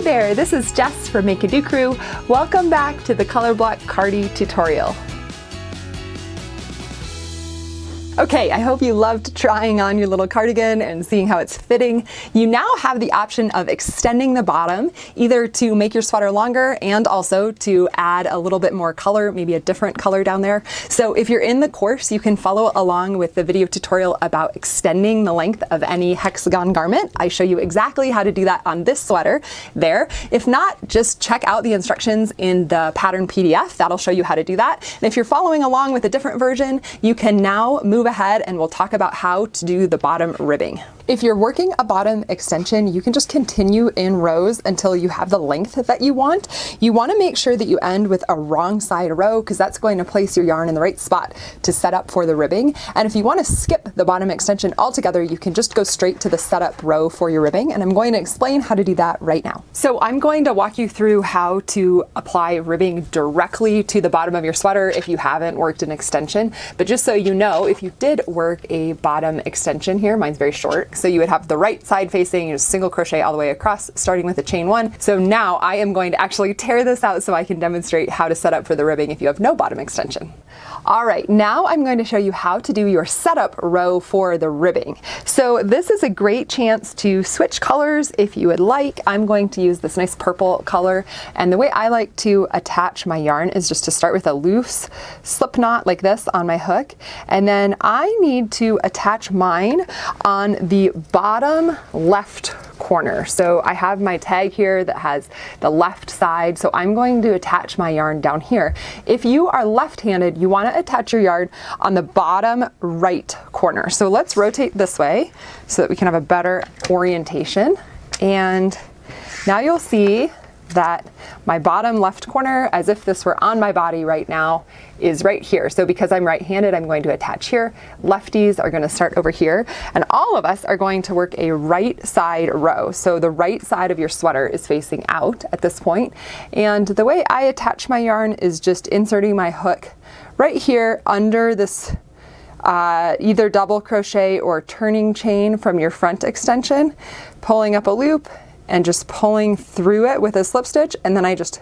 there, this is Jess from Make a Do Crew. Welcome back to the Color Block Cardi tutorial. Okay, I hope you loved trying on your little cardigan and seeing how it's fitting. You now have the option of extending the bottom, either to make your sweater longer and also to add a little bit more color, maybe a different color down there. So if you're in the course, you can follow along with the video tutorial about extending the length of any hexagon garment. I show you exactly how to do that on this sweater there. If not, just check out the instructions in the pattern PDF. That'll show you how to do that. And if you're following along with a different version, you can now move ahead and we'll talk about how to do the bottom ribbing. If you're working a bottom extension, you can just continue in rows until you have the length that you want. You want to make sure that you end with a wrong side row because that's going to place your yarn in the right spot to set up for the ribbing. And if you want to skip the bottom extension altogether, you can just go straight to the setup row for your ribbing. And I'm going to explain how to do that right now. So I'm going to walk you through how to apply ribbing directly to the bottom of your sweater if you haven't worked an extension. But just so you know, if you did work a bottom extension here, mine's very short, so you would have the right side facing, you just single crochet all the way across, starting with a chain one. So now I am going to actually tear this out so I can demonstrate how to set up for the ribbing if you have no bottom extension. All right, now I'm going to show you how to do your setup row for the ribbing. So this is a great chance to switch colors if you would like. I'm going to use this nice purple color, and the way I like to attach my yarn is just to start with a loose slip knot like this on my hook, and then I need to attach mine on the bottom left corner. So I have my tag here that has the left side, so I'm going to attach my yarn down here. If you are left-handed, you want to attach your yarn on the bottom right corner. So let's rotate this way so that we can have a better orientation. And now you'll see that my bottom left corner, as if this were on my body right now, is right here. So because I'm right-handed, I'm going to attach here. Lefties are going to start over here. And all of us are going to work a right side row. So the right side of your sweater is facing out at this point. And the way I attach my yarn is just inserting my hook right here under this either double crochet or turning chain from your front extension, pulling up a loop, and just pulling through it with a slip stitch, and then I just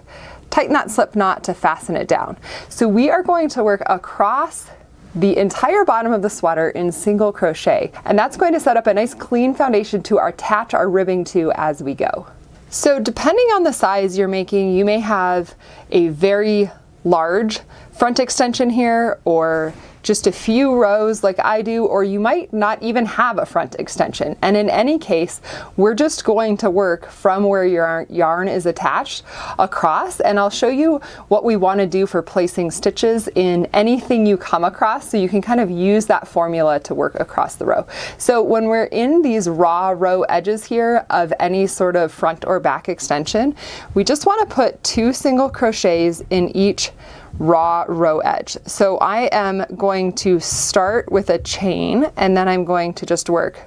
tighten that slip knot to fasten it down. So we are going to work across the entire bottom of the sweater in single crochet, and that's going to set up a nice clean foundation to attach our ribbing to as we go. So depending on the size you're making, you may have a very large front extension here, or just a few rows like I do, or you might not even have a front extension. And in any case, we're just going to work from where your yarn is attached across, and I'll show you what we want to do for placing stitches in anything you come across, so you can kind of use that formula to work across the row. So when we're in these raw row edges here of any sort of front or back extension, we just want to put 2 single crochets in each raw row edge. So I am going to start with a chain, and then I'm going to just work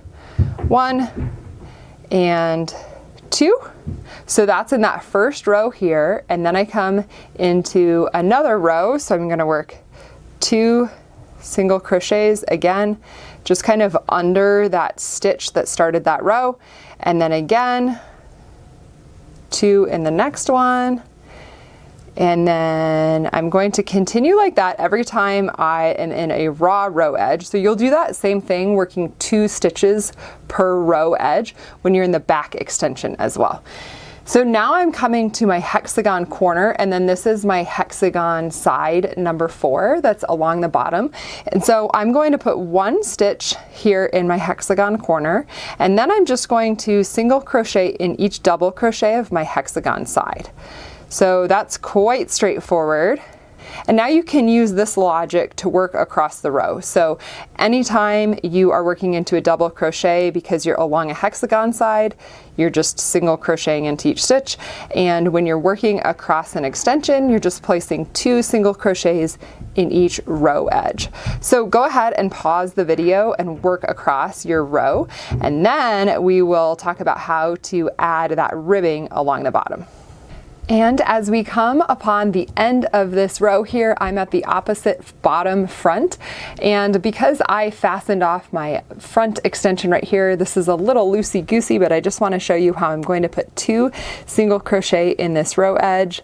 1 and 2. So that's in that first row here, and then I come into another row, so I'm going to work 2 single crochets again, just kind of under that stitch that started that row, and then again 2 in the next one. And then I'm going to continue like that every time I am in a raw row edge. So you'll do that same thing, working 2 stitches per row edge when you're in the back extension as well. So now I'm coming to my hexagon corner, and then this is my hexagon side number 4 that's along the bottom. And so I'm going to put 1 stitch here in my hexagon corner, and then I'm just going to single crochet in each double crochet of my hexagon side. So that's quite straightforward. And now you can use this logic to work across the row. So anytime you are working into a double crochet because you're along a hexagon side, you're just single crocheting into each stitch. And when you're working across an extension, you're just placing 2 single crochets in each row edge. So go ahead and pause the video and work across your row. And then we will talk about how to add that ribbing along the bottom. And as we come upon the end of this row here, I'm at the opposite bottom front. And because I fastened off my front extension right here, this is a little loosey-goosey, but I just want to show you how I'm going to put 2 single crochet in this row edge.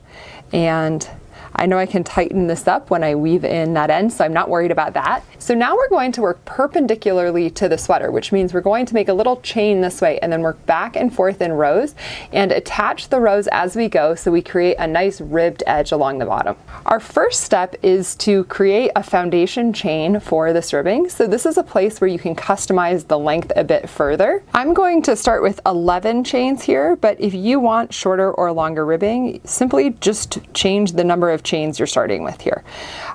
And I know I can tighten this up when I weave in that end, so I'm not worried about that. So now we're going to work perpendicularly to the sweater, which means we're going to make a little chain this way and then work back and forth in rows and attach the rows as we go so we create a nice ribbed edge along the bottom. Our first step is to create a foundation chain for this ribbing. So this is a place where you can customize the length a bit further. I'm going to start with 11 chains here, but if you want shorter or longer ribbing, simply just change the number of chains you're starting with here.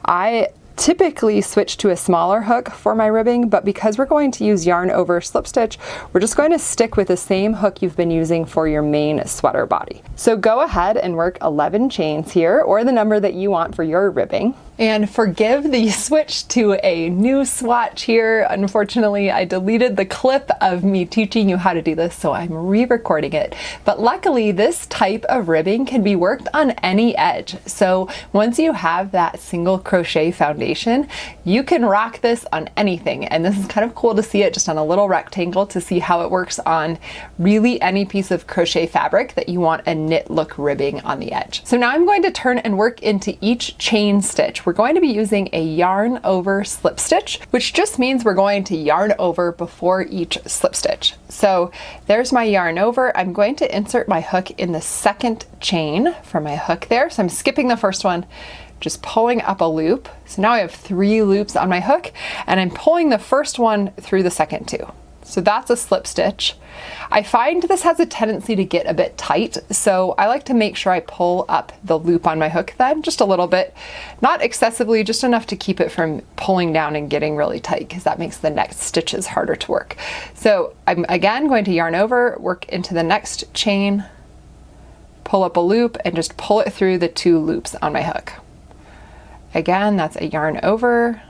I typically switch to a smaller hook for my ribbing, but because we're going to use yarn over slip stitch, we're just going to stick with the same hook you've been using for your main sweater body. So go ahead and work 11 chains here, or the number that you want for your ribbing. And forgive the switch to a new swatch here. Unfortunately, I deleted the clip of me teaching you how to do this, so I'm re-recording it. But luckily, this type of ribbing can be worked on any edge. So once you have that single crochet foundation, you can rock this on anything. And this is kind of cool to see it just on a little rectangle to see how it works on really any piece of crochet fabric that you want a knit look ribbing on the edge. So now I'm going to turn and work into each chain stitch. We're going to be using a yarn over slip stitch, which just means we're going to yarn over before each slip stitch. So there's my yarn over. I'm going to insert my hook in the second chain for my hook there. So I'm skipping the first one, just pulling up a loop. So now I have 3 loops on my hook, and I'm pulling the first one through the second 2. So that's a slip stitch. I find this has a tendency to get a bit tight, so I like to make sure I pull up the loop on my hook then, just a little bit, not excessively, just enough to keep it from pulling down and getting really tight, because that makes the next stitches harder to work. So I'm again going to yarn over, work into the next chain, pull up a loop, and just pull it through the 2 loops on my hook. Again, that's a yarn over,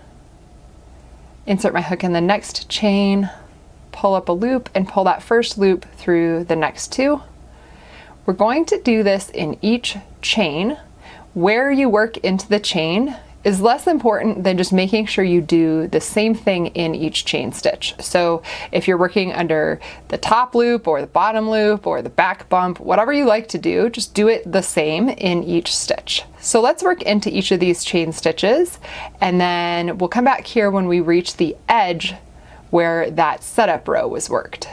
insert my hook in the next chain, pull up a loop and pull that first loop through the next 2. We're going to do this in each chain. Where you work into the chain is less important than just making sure you do the same thing in each chain stitch. So if you're working under the top loop or the bottom loop or the back bump, whatever you like to do, just do it the same in each stitch. So let's work into each of these chain stitches, and then we'll come back here when we reach the edge where that setup row was worked.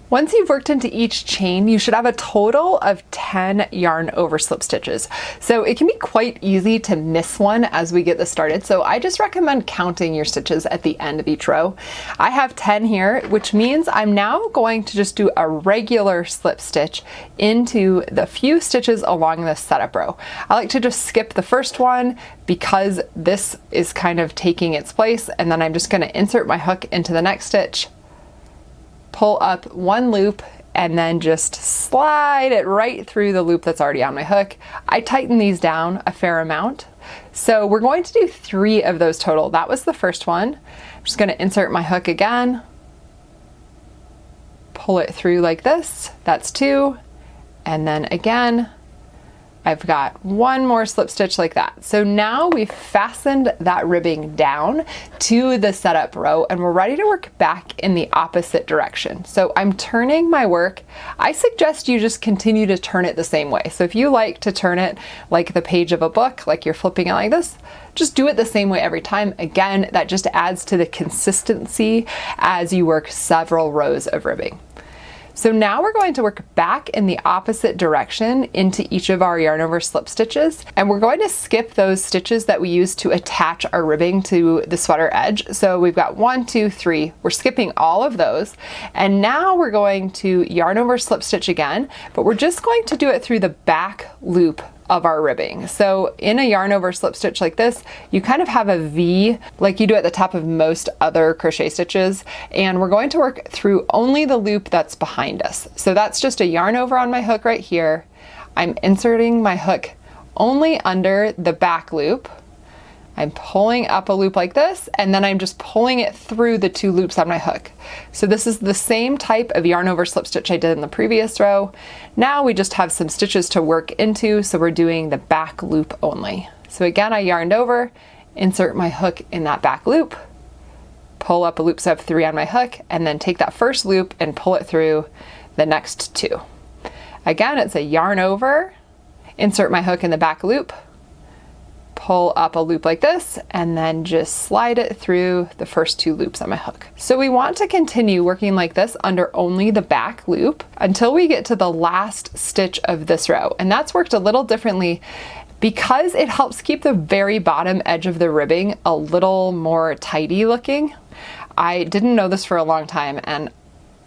Once you've worked into each chain, you should have a total of 10 yarn over slip stitches. So it can be quite easy to miss one as we get this started. So I just recommend counting your stitches at the end of each row. I have 10 here, which means I'm now going to just do a regular slip stitch into the few stitches along this setup row. I like to just skip the first one because this is kind of taking its place, and then I'm just going to insert my hook into the next stitch, pull up 1 loop, and then just slide it right through the loop that's already on my hook. I tighten these down a fair amount. So we're going to do 3 of those total. That was the first one. I'm just going to insert my hook again, pull it through like this. That's 2. And then again, I've got 1 more slip stitch like that. So now we've fastened that ribbing down to the setup row, and we're ready to work back in the opposite direction. So I'm turning my work. I suggest you just continue to turn it the same way. So if you like to turn it like the page of a book, like you're flipping it like this, just do it the same way every time. Again, that just adds to the consistency as you work several rows of ribbing. So now we're going to work back in the opposite direction into each of our yarn over slip stitches, and we're going to skip those stitches that we use to attach our ribbing to the sweater edge. So we've got 1, 2, 3, we're skipping all of those, and now we're going to yarn over slip stitch again, but we're just going to do it through the back loop of our ribbing. So in a yarn over slip stitch like this, you kind of have a V like you do at the top of most other crochet stitches, and we're going to work through only the loop that's behind us. So that's just a yarn over on my hook right here. I'm inserting my hook only under the back loop. I'm pulling up a loop like this, and then I'm just pulling it through the 2 loops on my hook. So this is the same type of yarn over slip stitch I did in the previous row. Now we just have some stitches to work into, so we're doing the back loop only. So again, I yarned over, insert my hook in that back loop, pull up a loop, so I have 3 on my hook, and then take that first loop and pull it through the next 2. Again, it's a yarn over, insert my hook in the back loop, pull up a loop like this, and then just slide it through the first 2 loops on my hook. So we want to continue working like this under only the back loop until we get to the last stitch of this row. And that's worked a little differently because it helps keep the very bottom edge of the ribbing a little more tidy looking. I didn't know this for a long time, and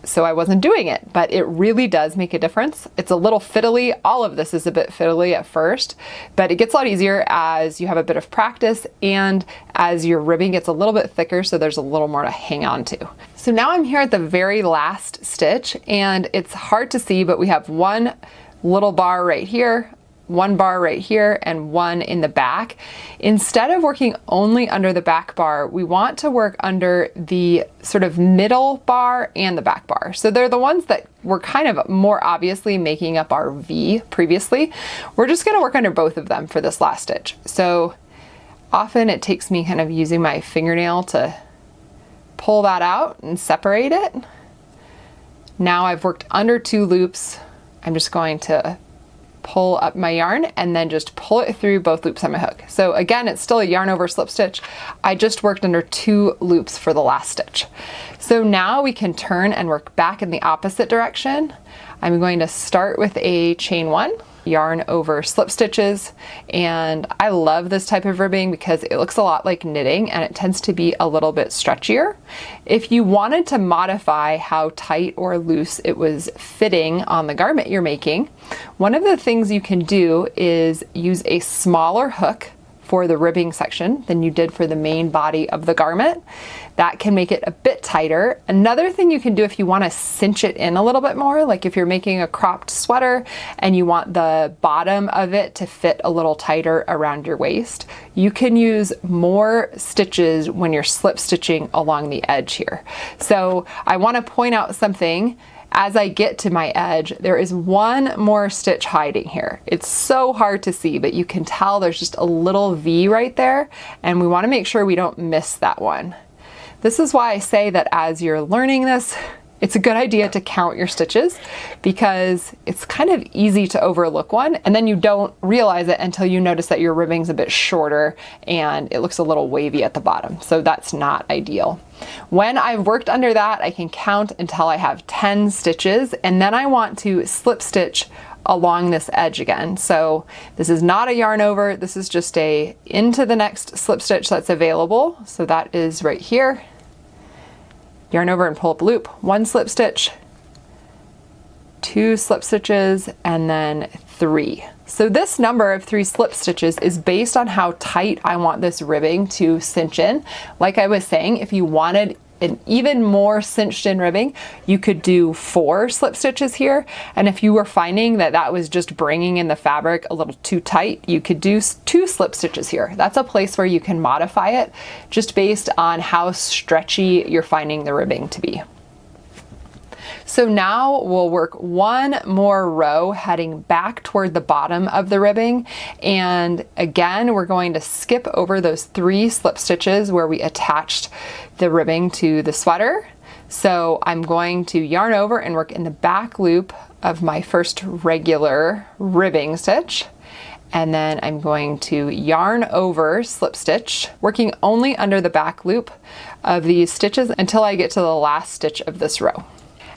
so I wasn't doing it, but it really does make a difference. It's a little fiddly. All of this is a bit fiddly at first, but it gets a lot easier as you have a bit of practice and as your ribbing gets a little bit thicker, so there's a little more to hang on to. So now I'm here at the very last stitch, and it's hard to see, but we have 1 little bar right here, 1 bar right here, and 1 in the back. Instead of working only under the back bar, we want to work under the sort of middle bar and the back bar. So they're the ones that were kind of more obviously making up our V previously. We're just gonna work under both of them for this last stitch. So often it takes me kind of using my fingernail to pull that out and separate it. Now I've worked under 2 loops. I'm just going to pull up my yarn and then just pull it through both loops on my hook. So again, it's still a yarn over slip stitch. I just worked under 2 loops for the last stitch. So now we can turn and work back in the opposite direction. I'm going to start with a chain 1, yarn over slip stitches, and I love this type of ribbing because it looks a lot like knitting and it tends to be a little bit stretchier. If you wanted to modify how tight or loose it was fitting on the garment you're making, one of the things you can do is use a smaller hook for the ribbing section than you did for the main body of the garment. That can make it a bit tighter. Another thing you can do if you want to cinch it in a little bit more, like if you're making a cropped sweater and you want the bottom of it to fit a little tighter around your waist, you can use more stitches when you're slip stitching along the edge here. So I want to point out something. As I get to my edge, there is 1 more stitch hiding here. It's so hard to see, but you can tell there's just a little V right there, and we want to make sure we don't miss that one. This is why I say that as you're learning this, it's a good idea to count your stitches because it's kind of easy to overlook one, and then you don't realize it until you notice that your ribbing's a bit shorter and it looks a little wavy at the bottom. So that's not ideal. When I've worked under that, I can count until I have 10 stitches, and then I want to slip stitch along this edge again. So this is not a yarn over, this is just a into the next slip stitch that's available. So that is right here. Yarn over and pull up a loop, 1 slip stitch, 2 slip stitches, and then 3. So this number of 3 slip stitches is based on how tight I want this ribbing to cinch in. Like I was saying, if you wanted an even more cinched in ribbing, you could do 4 slip stitches here. And if you were finding that that was just bringing in the fabric a little too tight, you could do 2 slip stitches here. That's a place where you can modify it just based on how stretchy you're finding the ribbing to be. So now we'll work 1 more row heading back toward the bottom of the ribbing, and again we're going to skip over those 3 slip stitches where we attached the ribbing to the sweater. So I'm going to yarn over and work in the back loop of my first regular ribbing stitch, and then I'm going to yarn over slip stitch, working only under the back loop of these stitches until I get to the last stitch of this row.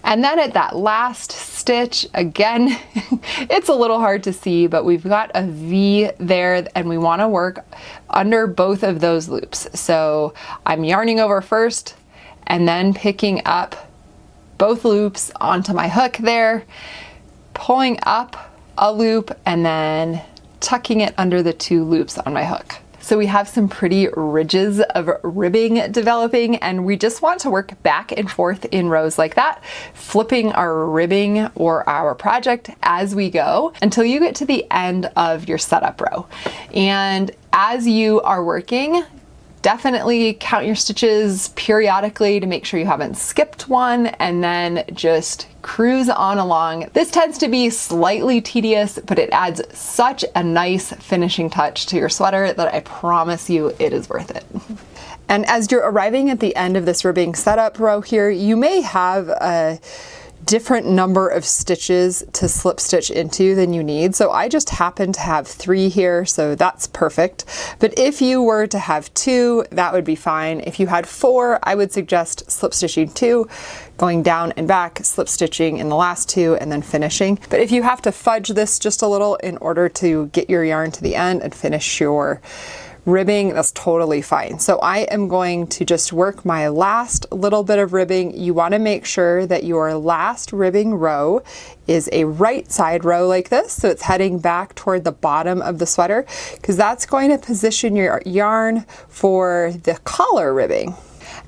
And then at that last stitch, again, it's a little hard to see, but we've got a V there and we want to work under both of those loops. So I'm yarning over first and then picking up both loops onto my hook there, pulling up a loop and then tucking it under the 2 loops on my hook. So we have some pretty ridges of ribbing developing, and we just want to work back and forth in rows like that, flipping our ribbing or our project as we go until you get to the end of your setup row. And as you are working, definitely count your stitches periodically to make sure you haven't skipped one, and then just cruise on along. This tends to be slightly tedious, but it adds such a nice finishing touch to your sweater that I promise you it is worth it. And as you're arriving at the end of this ribbing setup row here, you may have a different number of stitches to slip stitch into than you need. So I just happen to have 3 here, so that's perfect. But if you were to have 2, that would be fine. If you had 4, I would suggest slip stitching 2, going down and back, slip stitching in the last 2, and then finishing. But if you have to fudge this just a little in order to get your yarn to the end and finish your ribbing, that's totally fine. So I am going to just work my last little bit of ribbing. You want to make sure that your last ribbing row is a right side row like this, so it's heading back toward the bottom of the sweater, because that's going to position your yarn for the collar ribbing.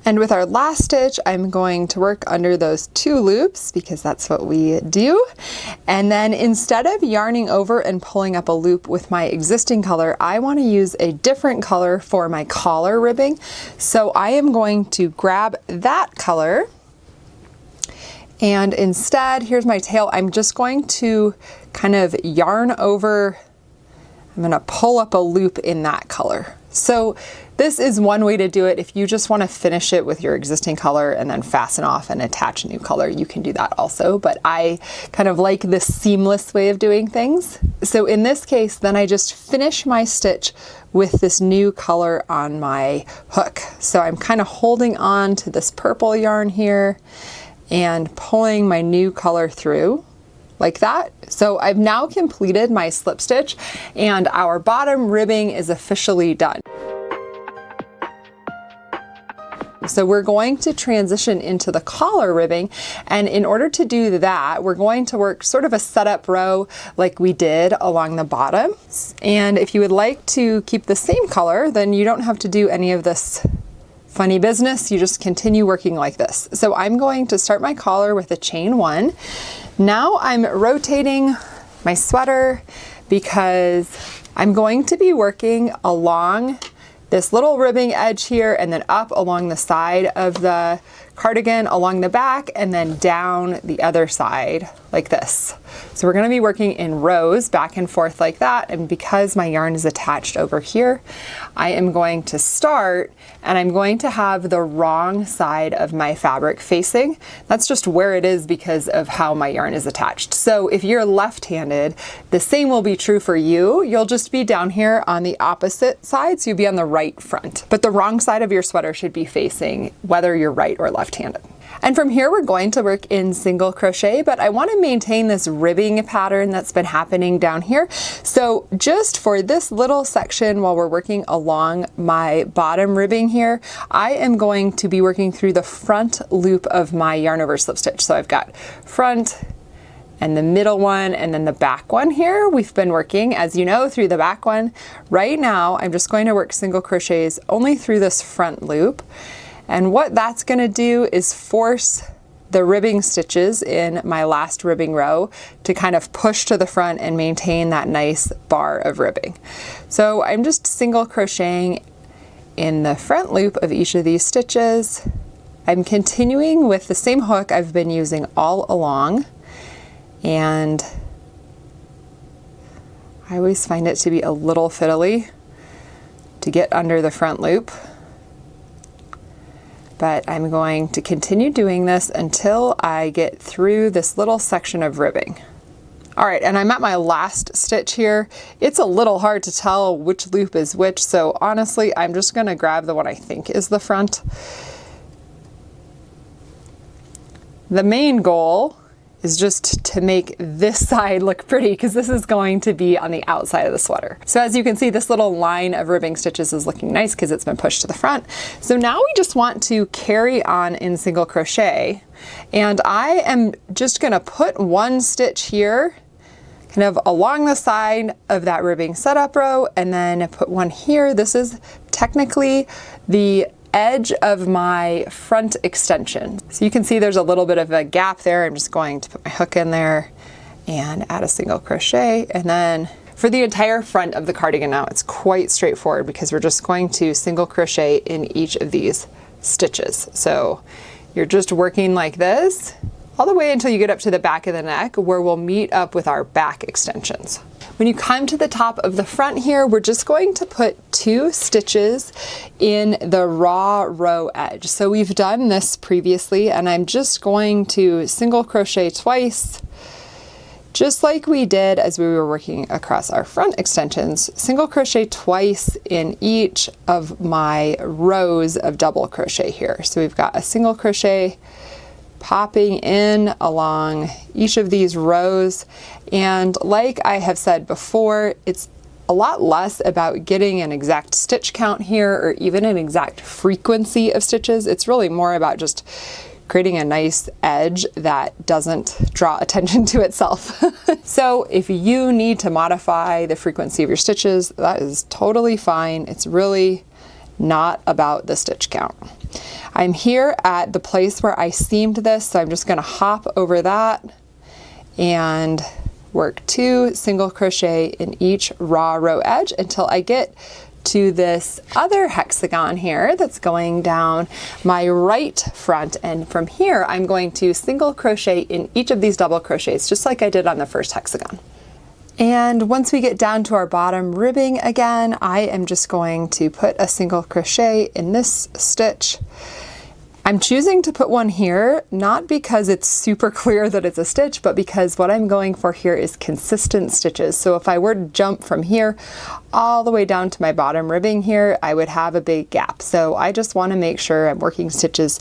And with our last stitch, I'm going to work under those 2 loops because that's what we do. And then instead of yarning over and pulling up a loop with my existing color, I want to use a different color for my collar ribbing. So I am going to grab that color, and instead, here's my tail. I'm just going to kind of yarn over, I'm going to pull up a loop in that color. So this is one way to do it. If you just want to finish it with your existing color and then fasten off and attach a new color, you can do that also. But I kind of like this seamless way of doing things. So in this case, then I just finish my stitch with this new color on my hook. So I'm kind of holding on to this purple yarn here and pulling my new color through like that. So I've now completed my slip stitch and our bottom ribbing is officially done. So we're going to transition into the collar ribbing, and in order to do that, we're going to work sort of a setup row like we did along the bottom. And if you would like to keep the same color, then you don't have to do any of this funny business, you just continue working like this. So I'm going to start my collar with a chain 1. Now I'm rotating my sweater because I'm going to be working along this little ribbing edge here and then up along the side of the cardigan, along the back, and then down the other side like this. So we're going to be working in rows back and forth like that, and because my yarn is attached over here, I am going to start and I'm going to have the wrong side of my fabric facing. That's just where it is because of how my yarn is attached. So if you're left-handed, the same will be true for you. You'll just be down here on the opposite side, so you'll be on the right front. But the wrong side of your sweater should be facing whether you're right or left-handed. And from here we're going to work in single crochet, but I want to maintain this ribbing pattern that's been happening down here. So just for this little section while we're working along my bottom ribbing here, I am going to be working through the front loop of my yarn over slip stitch. So I've got front and the middle one and then the back one here. We've been working, as you know, through the back one. Right now I'm just going to work single crochets only through this front loop. And what that's going to do is force the ribbing stitches in my last ribbing row to kind of push to the front and maintain that nice bar of ribbing. So I'm just single crocheting in the front loop of each of these stitches. I'm continuing with the same hook I've been using all along, and I always find it to be a little fiddly to get under the front loop. But I'm going to continue doing this until I get through this little section of ribbing. All right, and I'm at my last stitch here. It's a little hard to tell which loop is which, so honestly, I'm just gonna grab the one I think is the front. The main goal is just to make this side look pretty, because this is going to be on the outside of the sweater. So as you can see, this little line of ribbing stitches is looking nice because it's been pushed to the front. So now we just want to carry on in single crochet, and I am just gonna put one stitch here, kind of along the side of that ribbing setup row, and then put one here. This is technically the edge of my front extension. So you can see there's a little bit of a gap there. I'm just going to put my hook in there and add a single crochet. And then for the entire front of the cardigan now, it's quite straightforward because we're just going to single crochet in each of these stitches. So you're just working like this all the way until you get up to the back of the neck, where we'll meet up with our back extensions. When you come to the top of the front here, we're just going to put 2 stitches in the raw row edge. So we've done this previously, and I'm just going to single crochet twice, just like we did as we were working across our front extensions. Single crochet twice in each of my rows of double crochet here. So we've got a single crochet popping in along each of these rows. And like I have said before, it's a lot less about getting an exact stitch count here or even an exact frequency of stitches. It's really more about just creating a nice edge that doesn't draw attention to itself. So if you need to modify the frequency of your stitches, that is totally fine. It's really not about the stitch count. I'm here at the place where I seamed this, so I'm just going to hop over that and work 2 single crochet in each raw row edge until I get to this other hexagon here that's going down my right front. And from here, I'm going to single crochet in each of these double crochets, just like I did on the first hexagon. And once we get down to our bottom ribbing again, I am just going to put a single crochet in this stitch. I'm choosing to put one here, not because it's super clear that it's a stitch, but because what I'm going for here is consistent stitches. So if I were to jump from here all the way down to my bottom ribbing here, I would have a big gap. So I just want to make sure I'm working stitches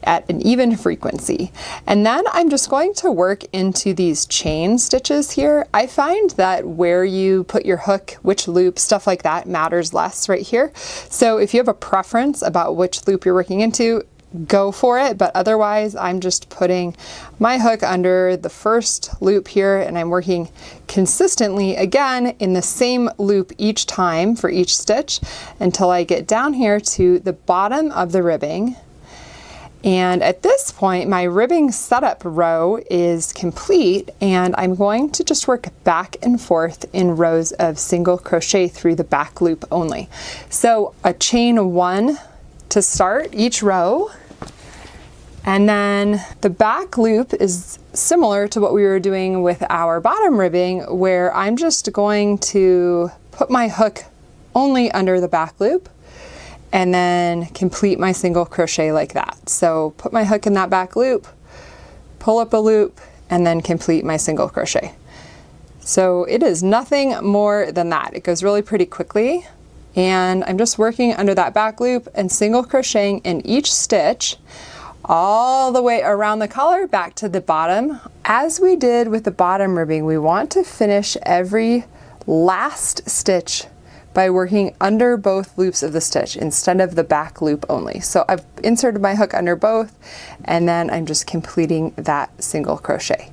at an even frequency. And then I'm just going to work into these chain stitches here. I find that where you put your hook, which loop, stuff like that matters less right here. So if you have a preference about which loop you're working into, go for it, but otherwise I'm just putting my hook under the first loop here, and I'm working consistently again in the same loop each time for each stitch until I get down here to the bottom of the ribbing. And at this point, my ribbing setup row is complete, and I'm going to just work back and forth in rows of single crochet through the back loop only. So a chain 1 to start each row, and then the back loop is similar to what we were doing with our bottom ribbing, where I'm just going to put my hook only under the back loop and then complete my single crochet like that. So put my hook in that back loop, pull up a loop, and then complete my single crochet. So it is nothing more than that. It goes really pretty quickly. And I'm just working under that back loop and single crocheting in each stitch all the way around the collar back to the bottom. As we did with the bottom ribbing, we want to finish every last stitch by working under both loops of the stitch instead of the back loop only. So I've inserted my hook under both, and then I'm just completing that single crochet.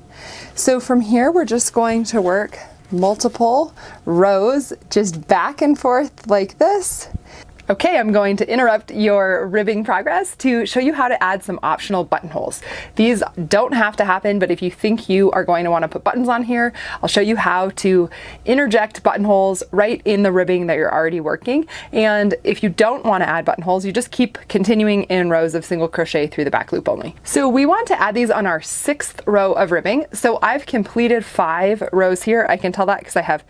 So from here, we're just going to work multiple rows just back and forth like this. Okay, I'm going to interrupt your ribbing progress to show you how to add some optional buttonholes. These don't have to happen, but if you think you are going to want to put buttons on here, I'll show you how to interject buttonholes right in the ribbing that you're already working. And if you don't want to add buttonholes, you just keep continuing in rows of single crochet through the back loop only. So we want to add these on our 6th row of ribbing. So I've completed 5 rows here. I can tell that because I have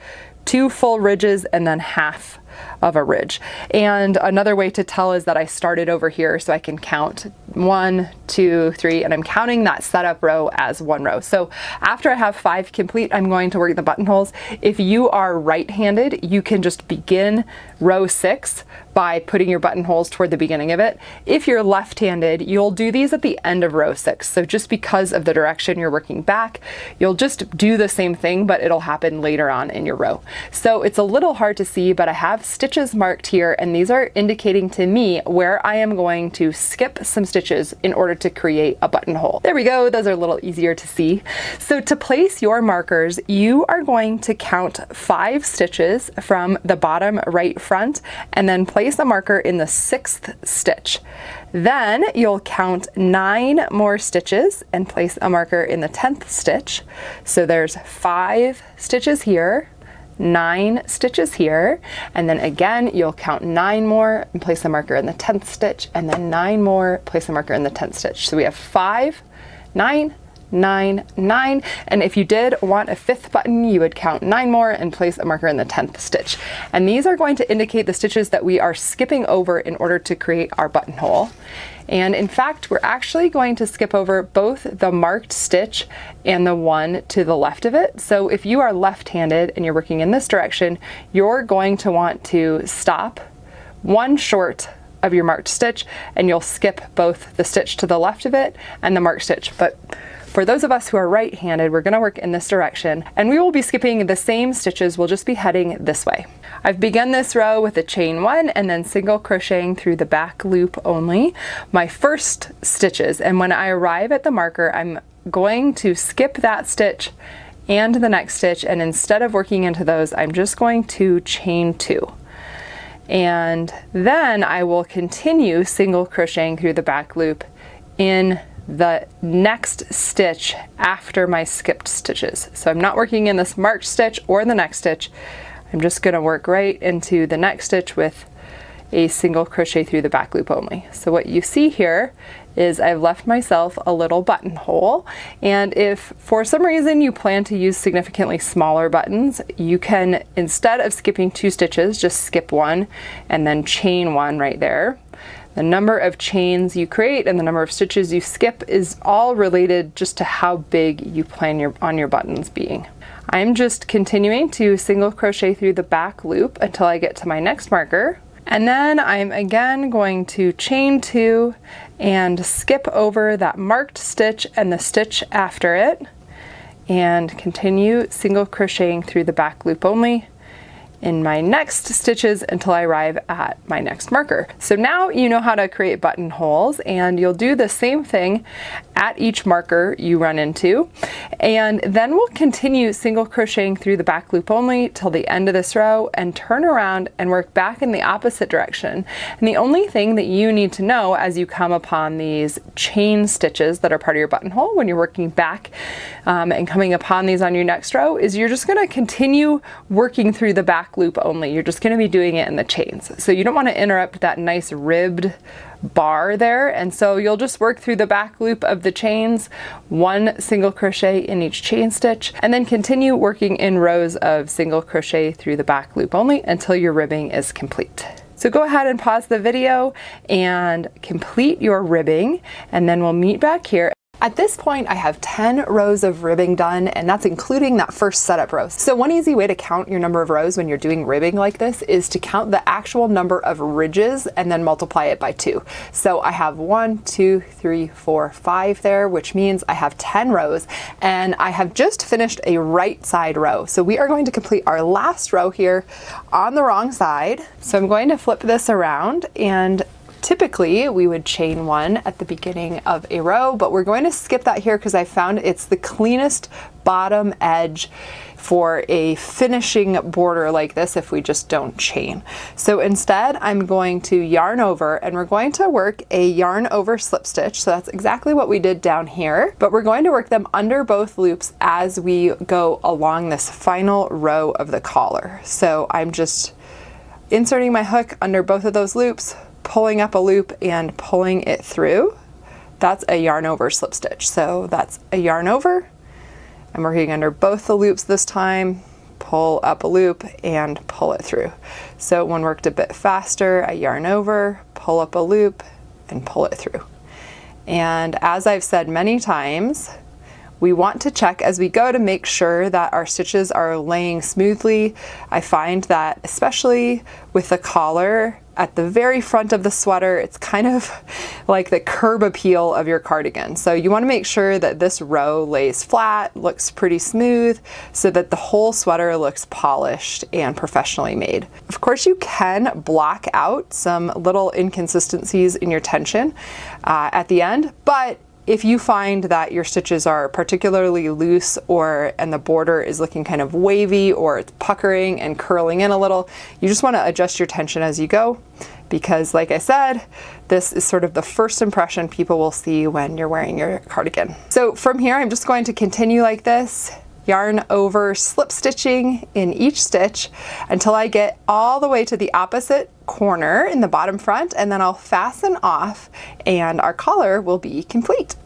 2 full ridges and then half of a ridge. And another way to tell is that I started over here, so I can count 1, 2, 3, and I'm counting that setup row as 1 row. So after I have 5 complete, I'm going to work the buttonholes. If you are right-handed, you can just begin row 6 by putting your buttonholes toward the beginning of it. If you're left-handed, you'll do these at the end of row 6. So just because of the direction you're working back, you'll just do the same thing, but it'll happen later on in your row. So it's a little hard to see, but I have stitches marked here, and these are indicating to me where I am going to skip some stitches in order to create a buttonhole. There we go, those are a little easier to see. So to place your markers, you are going to count 5 stitches from the bottom right front, and then place a marker in the 6th stitch. Then you'll count 9 more stitches and place a marker in the 10th stitch. So there's 5 stitches here, 9 stitches here, and then again you'll count 9 more and place a marker in the 10th stitch, and then 9 more, place a marker in the 10th stitch. So we have 5, 9, 9, 9, and if you did want a 5th button, you would count 9 more and place a marker in the 10th stitch. And these are going to indicate the stitches that we are skipping over in order to create our buttonhole. And in fact, we're actually going to skip over both the marked stitch and the one to the left of it. So if you are left-handed and you're working in this direction, you're going to want to stop one short of your marked stitch, and you'll skip both the stitch to the left of it and the marked stitch. But for those of us who are right-handed, we're going to work in this direction, and we will be skipping the same stitches. We'll just be heading this way. I've begun this row with a chain 1 and then single crocheting through the back loop only, my first stitches. And when I arrive at the marker, I'm going to skip that stitch and the next stitch, and instead of working into those, I'm just going to chain 2. And then I will continue single crocheting through the back loop in the next stitch after my skipped stitches. So I'm not working in this marked stitch or the next stitch. I'm just going to work right into the next stitch with a single crochet through the back loop only. So what you see here is I've left myself a little buttonhole, and if for some reason you plan to use significantly smaller buttons, you can, instead of skipping 2 stitches, just skip 1 and then chain 1 right there. The number of chains you create and the number of stitches you skip is all related just to how big you plan on your buttons being. I'm just continuing to single crochet through the back loop until I get to my next marker, and then I'm again going to chain 2 and skip over that marked stitch and the stitch after it, and continue single crocheting through the back loop only in my next stitches until I arrive at my next marker. So now you know how to create buttonholes, and you'll do the same thing at each marker you run into. And then we'll continue single crocheting through the back loop only till the end of this row and turn around and work back in the opposite direction. And the only thing that you need to know as you come upon these chain stitches that are part of your buttonhole when you're working back and coming upon these on your next row is you're just going to continue working through the back loop only. You're just going to be doing it in the chains. So you don't want to interrupt that nice ribbed bar there, and so you'll just work through the back loop of the chains, 1 single crochet in each chain stitch, and then continue working in rows of single crochet through the back loop only until your ribbing is complete. So go ahead and pause the video and complete your ribbing, and then we'll meet back here. At this point, I have 10 rows of ribbing done, and that's including that first setup row. So one easy way to count your number of rows when you're doing ribbing like this is to count the actual number of ridges and then multiply it by 2. So I have 1, 2, 3, 4, 5 there, which means I have 10 rows, and I have just finished a right side row. So we are going to complete our last row here on the wrong side. So I'm going to flip this around, and typically we would chain 1 at the beginning of a row, but we're going to skip that here because I found it's the cleanest bottom edge for a finishing border like this if we just don't chain. So instead I'm going to yarn over, and we're going to work a yarn over slip stitch. So that's exactly what we did down here, but we're going to work them under both loops as we go along this final row of the collar. So I'm just inserting my hook under both of those loops, pulling up a loop and pulling it through. That's a yarn over slip stitch. So that's a yarn over. I'm working under both the loops this time, pull up a loop and pull it through. So one worked a bit faster, I yarn over, pull up a loop and pull it through. And as I've said many times, we want to check as we go to make sure that our stitches are laying smoothly. I find that especially with the collar, at the very front of the sweater. It's kind of like the curb appeal of your cardigan. So you want to make sure that this row lays flat, looks pretty smooth, so that the whole sweater looks polished and professionally made. Of course, you can block out some little inconsistencies in your tension at the end, but if you find that your stitches are particularly loose and the border is looking kind of wavy, or it's puckering and curling in a little, you just want to adjust your tension as you go, because like I said, this is sort of the first impression people will see when you're wearing your cardigan. So from here, I'm just going to continue like this, yarn over, slip stitching in each stitch until I get all the way to the opposite corner in the bottom front, and then I'll fasten off and our collar will be complete.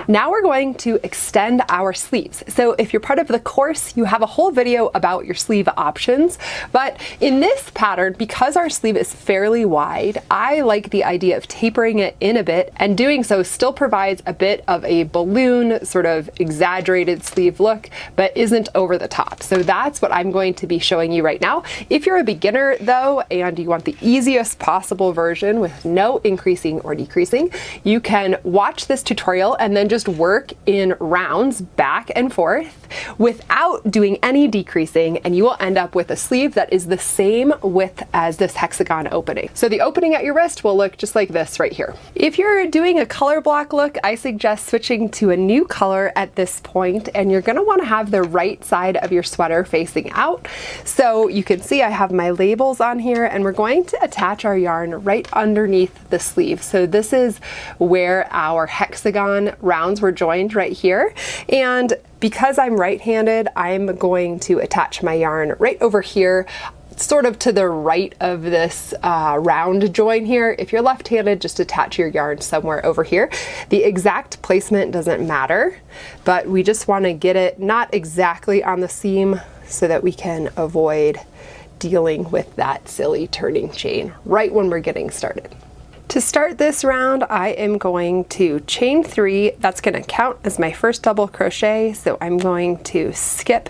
Now we're going to extend our sleeves. So if you're part of the course, you have a whole video about your sleeve options, but in this pattern, because our sleeve is fairly wide, I like the idea of tapering it in a bit, and doing so still provides a bit of a balloon, sort of exaggerated sleeve look, but isn't over the top. So that's what I'm going to be showing you right now. If you're a beginner though, and you want the easiest possible version with no increasing or decreasing, you can watch this tutorial and then just work in rounds back and forth without doing any decreasing, and you will end up with a sleeve that is the same width as this hexagon opening. So the opening at your wrist will look just like this right here. If you're doing a color block look, I suggest switching to a new color at this point, and you're going to want to have the right side of your sweater facing out. So you can see I have my labels on here, and we're going to attach our yarn right underneath the sleeve. So this is where our hexagon rounds were joined right here, and because I'm right-handed, I'm going to attach my yarn right over here, sort of to the right of this round join here. If you're left-handed, just attach your yarn somewhere over here. The exact placement doesn't matter, but we just want to get it not exactly on the seam so that we can avoid dealing with that silly turning chain right when we're getting started. To start this round, I am going to chain 3. That's going to count as my first double crochet. So I'm going to skip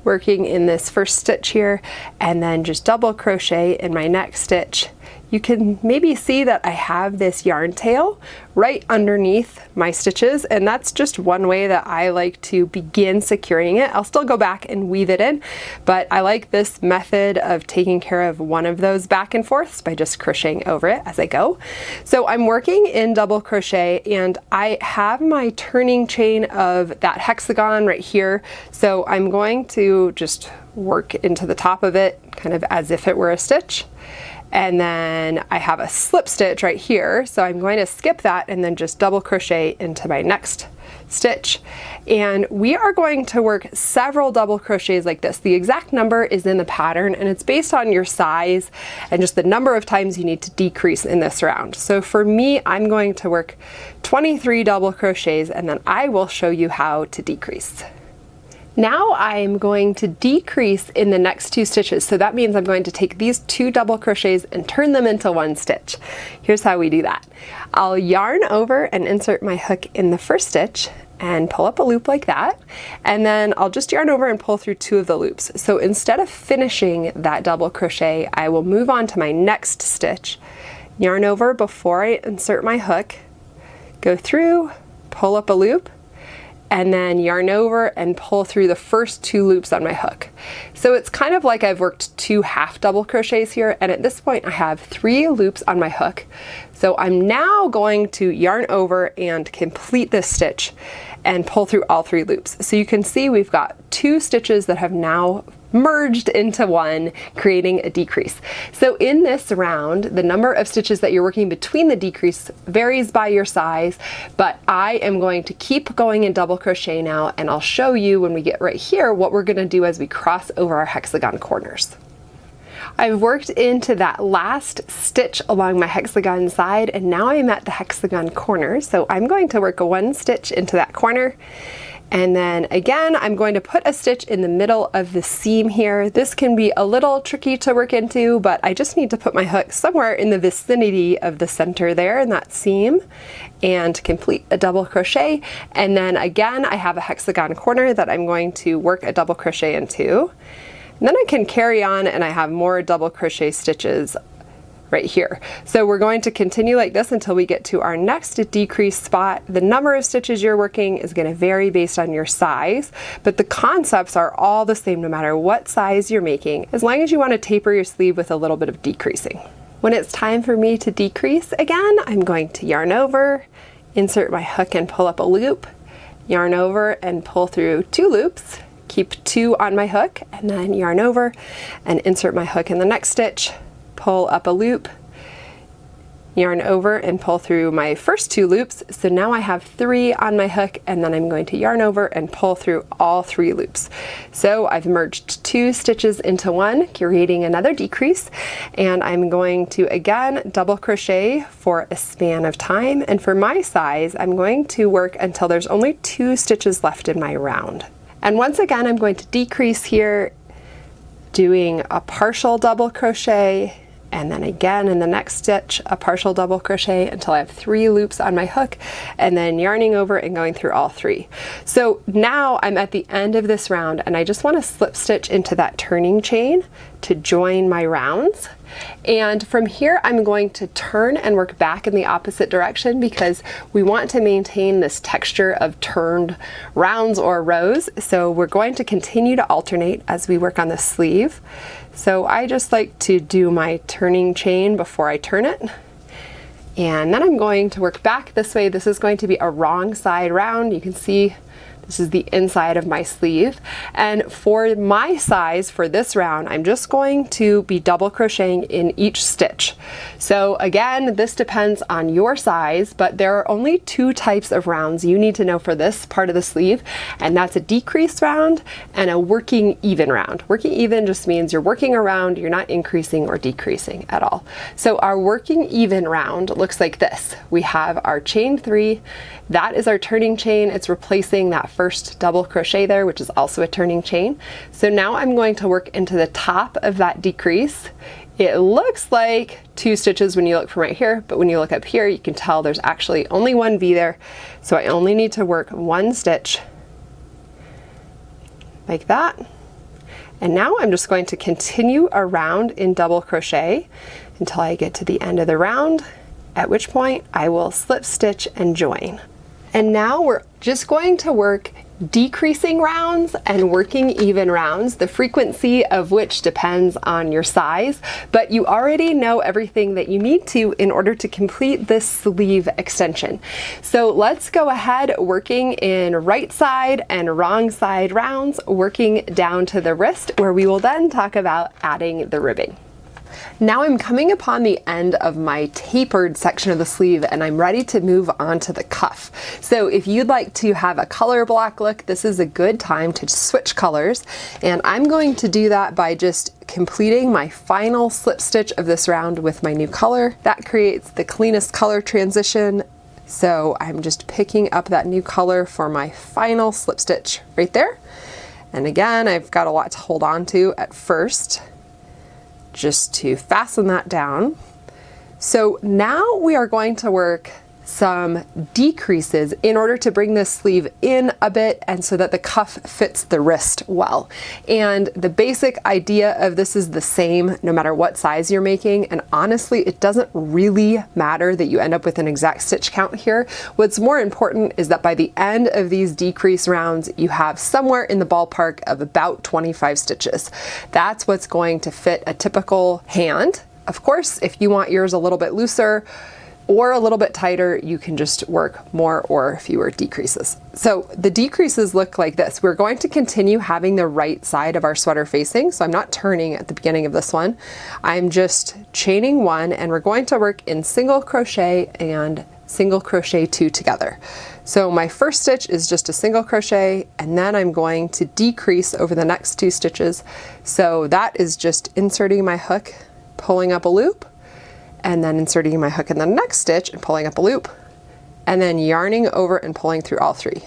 working in this first stitch here, and then just double crochet in my next stitch. You can maybe see that I have this yarn tail right underneath my stitches, and that's just one way that I like to begin securing it. I'll still go back and weave it in, but I like this method of taking care of one of those back and forths by just crocheting over it as I go. So I'm working in double crochet, and I have my turning chain of that hexagon right here. So I'm going to just work into the top of it, kind of as if it were a stitch. And then I have a slip stitch right here, so I'm going to skip that and then just double crochet into my next stitch. And we are going to work several double crochets like this. The exact number is in the pattern, and it's based on your size and just the number of times you need to decrease in this round. So for me, I'm going to work 23 double crochets, and then I will show you how to decrease. Now I'm going to decrease in the next 2 stitches. So that means I'm going to take these 2 double crochets and turn them into 1 stitch. Here's how we do that. I'll yarn over and insert my hook in the first stitch and pull up a loop like that. And then I'll just yarn over and pull through 2 of the loops. So instead of finishing that double crochet, I will move on to my next stitch, yarn over before I insert my hook, go through, pull up a loop, and then yarn over and pull through the first 2 loops on my hook. So it's kind of like I've worked 2 half double crochets here, and at this point I have 3 loops on my hook. So I'm now going to yarn over and complete this stitch and pull through all 3 loops. So you can see we've got 2 stitches that have now merged into 1, creating a decrease. So in this round, the number of stitches that you're working between the decrease varies by your size, but I am going to keep going in double crochet now, and I'll show you when we get right here what we're going to do as we cross over our hexagon corners. I've worked into that last stitch along my hexagon side, and now I'm at the hexagon corner. So I'm going to work 1 stitch into that corner. And then again, I'm going to put a stitch in the middle of the seam here. This can be a little tricky to work into, but I just need to put my hook somewhere in the vicinity of the center there in that seam and complete a double crochet. And then again, I have a hexagon corner that I'm going to work a double crochet into. And then I can carry on and I have more double crochet stitches right here. So we're going to continue like this until we get to our next decrease spot. The number of stitches you're working is going to vary based on your size, but the concepts are all the same no matter what size you're making, as long as you want to taper your sleeve with a little bit of decreasing. When it's time for me to decrease again, I'm going to yarn over, insert my hook and pull up a loop, yarn over and pull through 2 loops, keep 2 on my hook, and then yarn over and insert my hook in the next stitch, pull up a loop, yarn over and pull through my first 2 loops. So now I have 3 on my hook, and then I'm going to yarn over and pull through all 3 loops. So I've merged 2 stitches into one, creating another decrease, and I'm going to again double crochet for a span of time. And for my size, I'm going to work until there's only 2 stitches left in my round. And once again, I'm going to decrease here, doing a partial double crochet, and then again in the next stitch a partial double crochet until I have 3 loops on my hook, and then yarning over and going through all 3. So now I'm at the end of this round, and I just want to slip stitch into that turning chain to join my rounds. And from here I'm going to turn and work back in the opposite direction because we want to maintain this texture of turned rounds or rows. So we're going to continue to alternate as we work on the sleeve. So I just like to do my turning chain before I turn it. And then I'm going to work back this way. This is going to be a wrong side round. You can see this is the inside of my sleeve. And for my size for this round, I'm just going to be double crocheting in each stitch. So again, this depends on your size, but there are only 2 types of rounds you need to know for this part of the sleeve, and that's a decrease round and a working even round. Working even just means you're working around, you're not increasing or decreasing at all. So our working even round looks like this. We have our chain 3, that is our turning chain. It's replacing that first double crochet there, which is also a turning chain. So now I'm going to work into the top of that decrease. It looks like 2 stitches when you look from right here, but when you look up here, you can tell there's actually only 1 V there. So I only need to work 1 stitch like that. And now I'm just going to continue around in double crochet until I get to the end of the round, at which point I will slip stitch and join. And now we're just going to work decreasing rounds and working even rounds, the frequency of which depends on your size, but you already know everything that you need to in order to complete this sleeve extension. So let's go ahead working in right side and wrong side rounds, working down to the wrist, where we will then talk about adding the ribbing. Now I'm coming upon the end of my tapered section of the sleeve, and I'm ready to move on to the cuff. So if you'd like to have a color block look, this is a good time to switch colors, and I'm going to do that by just completing my final slip stitch of this round with my new color. That creates the cleanest color transition. So I'm just picking up that new color for my final slip stitch right there. And again, I've got a lot to hold on to at first, just to fasten that down. So now we are going to work some decreases in order to bring this sleeve in a bit and so that the cuff fits the wrist well. And the basic idea of this is the same no matter what size you're making, and honestly it doesn't really matter that you end up with an exact stitch count here. What's more important is that by the end of these decrease rounds you have somewhere in the ballpark of about 25 stitches. That's what's going to fit a typical hand. Of course, if you want yours a little bit looser or a little bit tighter, you can just work more or fewer decreases. So the decreases look like this. We're going to continue having the right side of our sweater facing, so I'm not turning at the beginning of this one. I'm just chaining 1, and we're going to work in single crochet and single crochet 2 together. So my first stitch is just a single crochet, and then I'm going to decrease over the next 2 stitches. So that is just inserting my hook, pulling up a loop, and then inserting my hook in the next stitch and pulling up a loop, and then yarning over and pulling through all 3.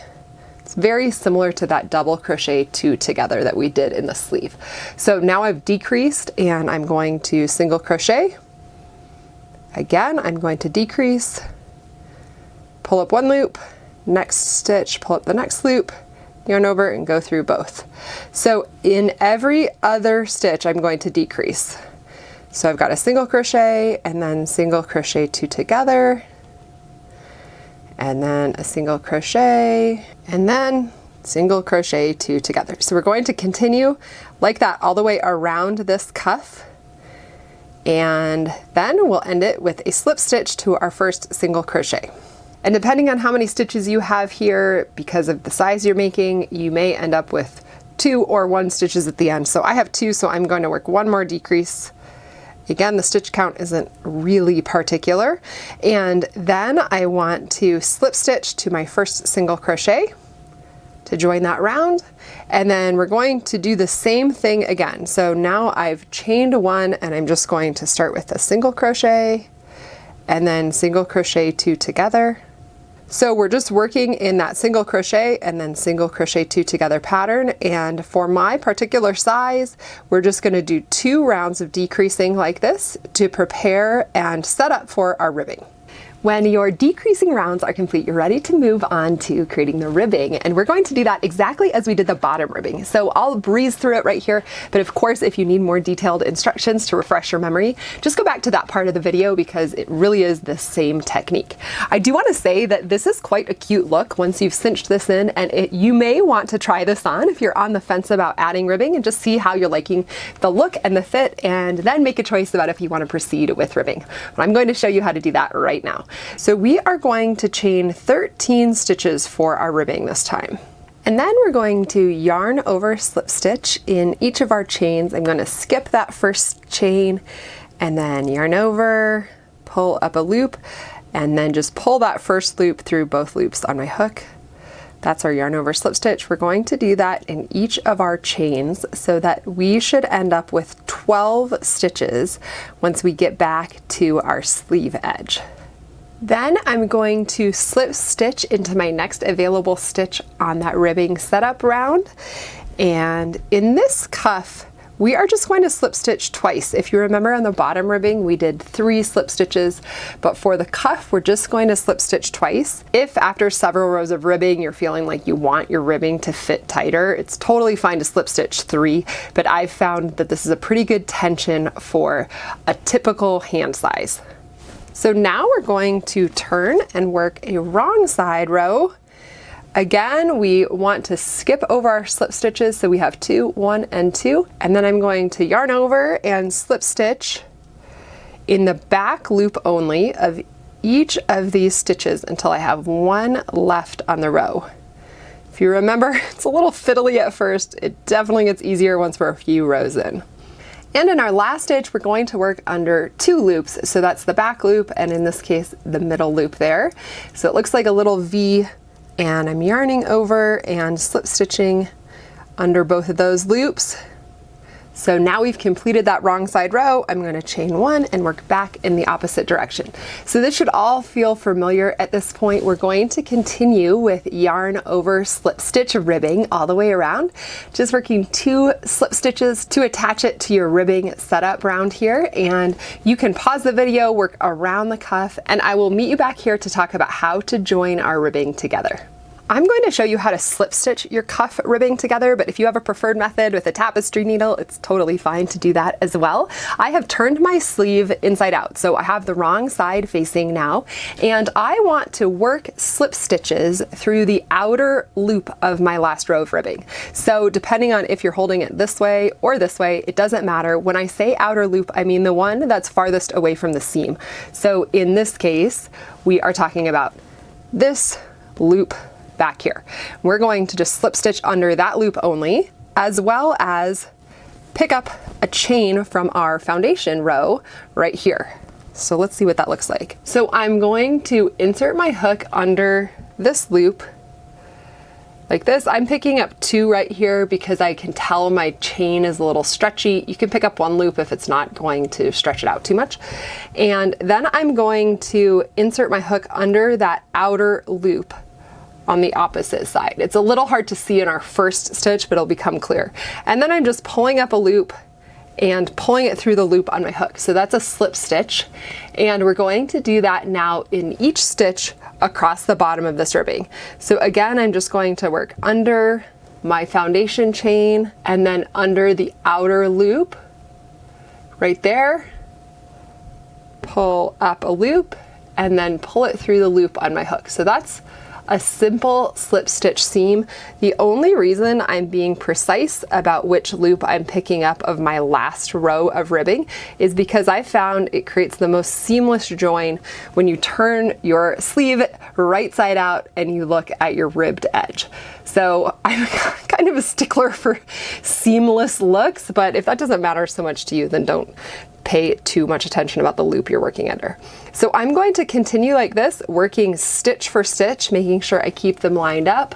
It's very similar to that double crochet 2 together that we did in the sleeve. So now I've decreased and I'm going to single crochet. Again, I'm going to decrease, pull up 1 loop, next stitch, pull up the next loop, yarn over, and go through both. So in every other stitch, I'm going to decrease. So I've got a single crochet and then single crochet 2 together, and then a single crochet, and then single crochet 2 together. So we're going to continue like that all the way around this cuff, and then we'll end it with a slip stitch to our first single crochet. And depending on how many stitches you have here, because of the size you're making, you may end up with 2 or 1 stitches at the end. So I have 2, so I'm going to work 1 more decrease. Again, the stitch count isn't really particular. And then I want to slip stitch to my first single crochet to join that round. And then we're going to do the same thing again. So now I've chained 1, and I'm just going to start with a single crochet and then single crochet 2 together. So we're just working in that single crochet and then single crochet 2 together pattern. And for my particular size, we're just going to do 2 rounds of decreasing like this to prepare and set up for our ribbing. When your decreasing rounds are complete, you're ready to move on to creating the ribbing. And we're going to do that exactly as we did the bottom ribbing. So I'll breeze through it right here. But of course, if you need more detailed instructions to refresh your memory, just go back to that part of the video because it really is the same technique. I do want to say that this is quite a cute look once you've cinched this in, and you may want to try this on if you're on the fence about adding ribbing and just see how you're liking the look and the fit, and then make a choice about if you want to proceed with ribbing. But I'm going to show you how to do that right now. So we are going to chain 13 stitches for our ribbing this time. And then we're going to yarn over slip stitch in each of our chains. I'm going to skip that first chain and then yarn over, pull up a loop, and then just pull that first loop through both loops on my hook. That's our yarn over slip stitch. We're going to do that in each of our chains so that we should end up with 12 stitches once we get back to our sleeve edge. Then I'm going to slip stitch into my next available stitch on that ribbing setup round. And in this cuff, we are just going to slip stitch twice. If you remember on the bottom ribbing, we did 3 slip stitches, but for the cuff, we're just going to slip stitch twice. If after several rows of ribbing, you're feeling like you want your ribbing to fit tighter, it's totally fine to slip stitch 3, but I've found that this is a pretty good tension for a typical hand size. So now we're going to turn and work a wrong side row. Again, we want to skip over our slip stitches, so we have 2, 1, and 2, and then I'm going to yarn over and slip stitch in the back loop only of each of these stitches until I have 1 left on the row. If you remember, it's a little fiddly at first. It definitely gets easier once we're a few rows in. And in our last stitch, we're going to work under 2 loops. So that's the back loop, and in this case, the middle loop there. So it looks like a little V, and I'm yarning over and slip stitching under both of those loops. So now we've completed that wrong side row. I'm going to chain 1 and work back in the opposite direction. So this should all feel familiar at this point. We're going to continue with yarn over slip stitch ribbing all the way around, just working 2 slip stitches to attach it to your ribbing setup round here. And you can pause the video, work around the cuff, and I will meet you back here to talk about how to join our ribbing together. I'm going to show you how to slip stitch your cuff ribbing together, but if you have a preferred method with a tapestry needle, it's totally fine to do that as well. I have turned my sleeve inside out, so I have the wrong side facing now, and I want to work slip stitches through the outer loop of my last row of ribbing. So depending on if you're holding it this way or this way, it doesn't matter. When I say outer loop, I mean the one that's farthest away from the seam. So in this case, we are talking about this loop back here. We're going to just slip stitch under that loop only, as well as pick up a chain from our foundation row right here. So let's see what that looks like. So I'm going to insert my hook under this loop like this. I'm picking up 2 right here because I can tell my chain is a little stretchy. You can pick up 1 loop if it's not going to stretch it out too much. And then I'm going to insert my hook under that outer loop on the opposite side. It's a little hard to see in our first stitch, but it'll become clear. And then I'm just pulling up a loop and pulling it through the loop on my hook. So that's a slip stitch. And we're going to do that now in each stitch across the bottom of this ribbing. So again, I'm just going to work under my foundation chain, and then under the outer loop, right there, pull up a loop, and then pull it through the loop on my hook. So that's a simple slip stitch seam. The only reason I'm being precise about which loop I'm picking up of my last row of ribbing is because I found it creates the most seamless join when you turn your sleeve right side out and you look at your ribbed edge. So I'm kind of a stickler for seamless looks, but if that doesn't matter so much to you, then don't pay too much attention about the loop you're working under. So I'm going to continue like this, working stitch for stitch, making sure I keep them lined up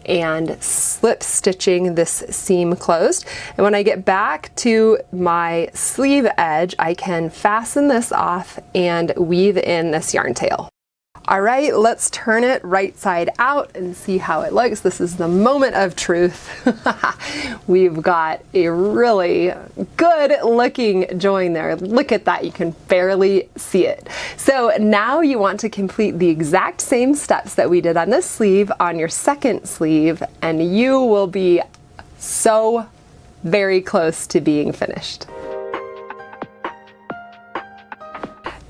and slip stitching this seam closed. And when I get back to my sleeve edge, I can fasten this off and weave in this yarn tail. All right, let's turn it right side out and see how it looks. This is the moment of truth. We've got a really good looking join there. Look at that, you can barely see it. So now you want to complete the exact same steps that we did on this sleeve on your second sleeve, and you will be so very close to being finished.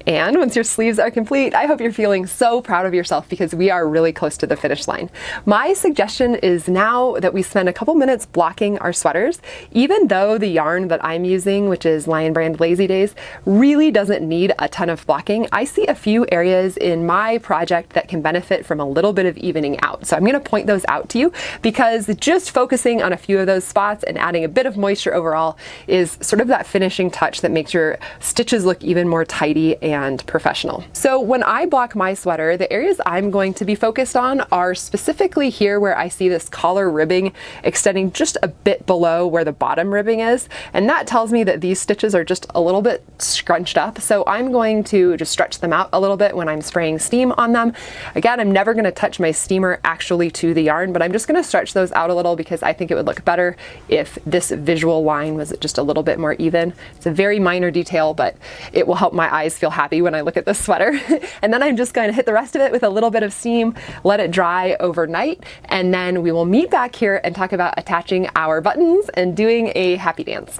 And once your sleeves are complete, I hope you're feeling so proud of yourself because we are really close to the finish line. My suggestion is now that we spend a couple minutes blocking our sweaters, even though the yarn that I'm using, which is Lion Brand Lazy Days, really doesn't need a ton of blocking. I see a few areas in my project that can benefit from a little bit of evening out. So I'm gonna point those out to you because just focusing on a few of those spots and adding a bit of moisture overall is sort of that finishing touch that makes your stitches look even more tidy and professional. So when I block my sweater, the areas I'm going to be focused on are specifically here where I see this collar ribbing extending just a bit below where the bottom ribbing is. And that tells me that these stitches are just a little bit scrunched up. So I'm going to just stretch them out a little bit when I'm spraying steam on them. Again, I'm never gonna touch my steamer actually to the yarn, but I'm just gonna stretch those out a little because I think it would look better if this visual line was just a little bit more even. It's a very minor detail, but it will help my eyes feel happy when I look at this sweater. And then I'm just going to hit the rest of it with a little bit of steam, let it dry overnight, and then we will meet back here and talk about attaching our buttons and doing a happy dance.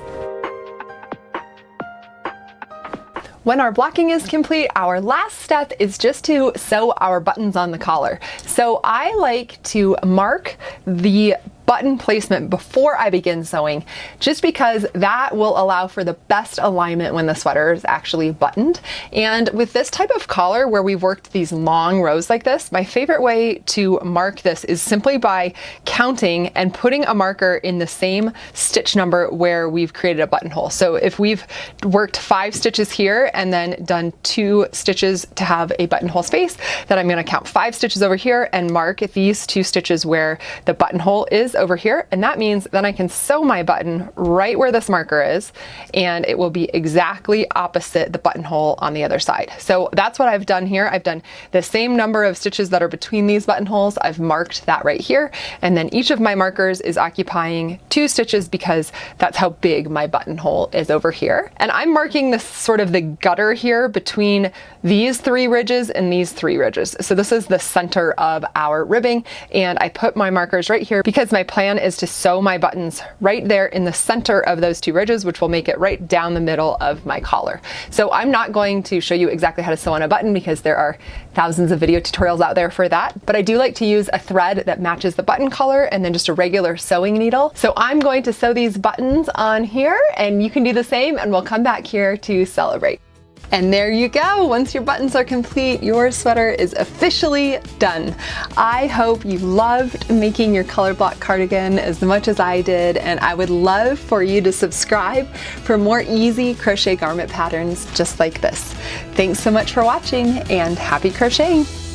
When our blocking is complete, our last step is just to sew our buttons on the collar. So I like to mark the button placement before I begin sewing, just because that will allow for the best alignment when the sweater is actually buttoned. And with this type of collar where we've worked these long rows like this, my favorite way to mark this is simply by counting and putting a marker in the same stitch number where we've created a buttonhole. So if we've worked 5 stitches here and then done 2 stitches to have a buttonhole space, then I'm going to count 5 stitches over here and mark these 2 stitches where the buttonhole is over here, and that means then I can sew my button right where this marker is, and it will be exactly opposite the buttonhole on the other side. So that's what I've done here. I've done the same number of stitches that are between these buttonholes. I've marked that right here, and then each of my markers is occupying 2 stitches because that's how big my buttonhole is over here. And I'm marking this sort of the gutter here between these 3 ridges and these 3 ridges. So this is the center of our ribbing, and I put my markers right here because my plan is to sew my buttons right there in the center of those 2 ridges, which will make it right down the middle of my collar. So I'm not going to show you exactly how to sew on a button because there are thousands of video tutorials out there for that, but I do like to use a thread that matches the button color and then just a regular sewing needle. So I'm going to sew these buttons on here, and you can do the same, and we'll come back here to celebrate. And there you go. Once your buttons are complete, your sweater is officially done. I hope you loved making your color block cardigan as much as I did, and I would love for you to subscribe for more easy crochet garment patterns just like this. Thanks so much for watching, and happy crocheting!